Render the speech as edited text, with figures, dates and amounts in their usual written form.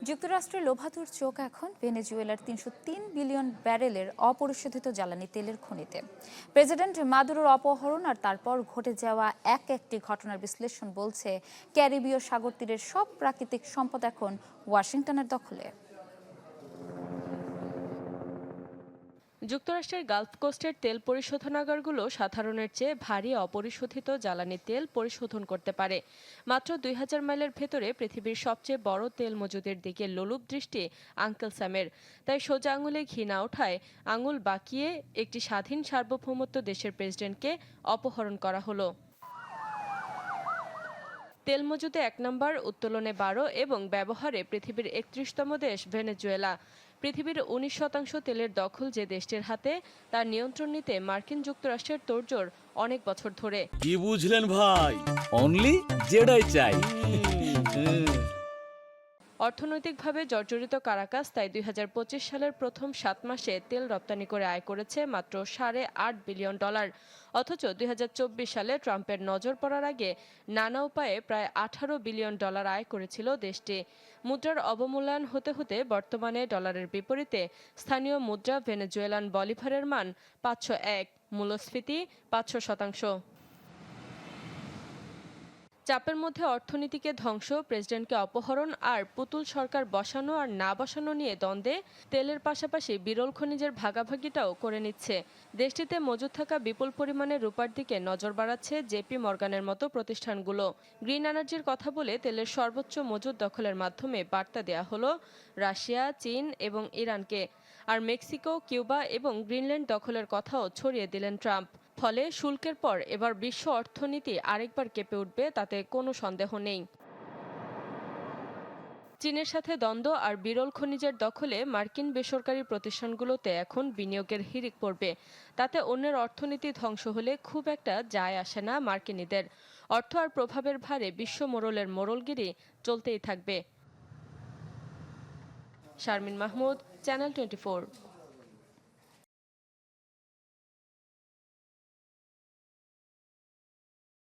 যুক্তরাষ্ট্রের লোভাতুর চোখ এখন ভেনেজুয়েলার ৩০৩ বিলিয়ন ব্যারেলের অপরিশোধিত জ্বালানি তেলের খনিতে। প্রেসিডেন্ট মাদুরোর অপহরণ আর তারপর ঘটে যাওয়া একটি ঘটনার বিশ্লেষণ বলছে ক্যারিবীয় সাগর তীরের সব প্রাকৃতিক সম্পদ এখন ওয়াশিংটনের দখলে। যুক্তরাষ্ট্রের গালফ কোস্টের তেল পরিশোধনাগারগুলো সাধারণের চেয়ে ভারী অপরিশোধিত জ্বালানি তেল পরিশোধন করতে পারে। মাত্র ২০০০ মাইলের ভেতরে পৃথিবীর সবচেয়ে বড় তেল মজুদের দিকে লোলুপ দৃষ্টি আঙ্কেল স্যামের। তাই সোজা আঙুলে ঘি না ওঠায় আঙুল বাঁকিয়ে একটি স্বাধীন সার্বভৌমত্ব দেশের প্রেসিডেন্টকে অপহরণ করা হলো। তেল মজুদে ১ নম্বর, উত্তোলনে ১২ এবং ব্যবহারে পৃথিবীর ৩১তম দেশ ভেনেজুয়েলা। পৃথিবীর ১৯% তেলের দখল যে দেশটির হাতে, তার নিয়ন্ত্রণ নিতে মার্কিন যুক্তরাষ্ট্রের তোড়জোড় অনেক বছর ধরে। কি বুঝলেন ভাই? অনলি যেটাই চাই। অর্থনৈতিকভাবে জর্জরিত কারাকাস তাই ২০২৫ সালের প্রথম ৭ মাসে তেল রপ্তানি করে আয় করেছে মাত্র $৮.৫ বিলিয়ন। অথচ ২০২৪ সালে ট্রাম্পের নজর পড়ার আগে নানা উপায়ে প্রায় $১৮ বিলিয়ন আয় করেছিল দেশটি। মুদ্রার অবমূল্যায়ন হতে হতে বর্তমানে ডলারের বিপরীতে স্থানীয় মুদ্রা ভেনেজুয়েলান বলিভারের মান ৫০১, মূল্যস্ফীতি ৫০০%। চাপের মধ্যে অর্থনীতিকে ধ্বংস, প্রেসিডেন্টকে অপহরণ আর পুতুল সরকার বসানো আর না বসানো নিয়ে দ্বন্দ্বে তেলের পাশাপাশি বিরল খনিজের ভাগাভাগিটাও করে নিচ্ছে। দেশটিতে মজুদ থাকা বিপুল পরিমাণে রূপার দিকে নজর বাড়াচ্ছে জেপি মর্গানের মতো প্রতিষ্ঠানগুলো। গ্রিন এনার্জির কথা বলে তেলের সর্বোচ্চ মজুদ দখলের মাধ্যমে বার্তা দেয়া হলো রাশিয়া, চীন এবং ইরানকে। আর মেক্সিকো, কিউবা এবং গ্রিনল্যান্ড দখলের কথাও ছড়িয়ে দিলেন ট্রাম্প। ফলে শুল্কের পর এবার বিশ্ব অর্থনীতি আরেকবার কেঁপে উঠবে, তাতে কোনো সন্দেহ নেই। চীনের সাথে দ্বন্দ্ব আর বিরল খনিজের দখলে মার্কিন বেসরকারি প্রতিষ্ঠানগুলোতে এখন বিনিয়োগের হিড়িক পড়বে। তাতে অন্যের অর্থনীতি ধ্বংস হলে খুব একটা যায় আসে না মার্কিনীদের। অর্থ আর প্রভাবের ভারে বিশ্ব মোড়লের মোড়লগিরি চলতেই থাকবে। শারমিন মাহমুদ, চ্যানেল 24।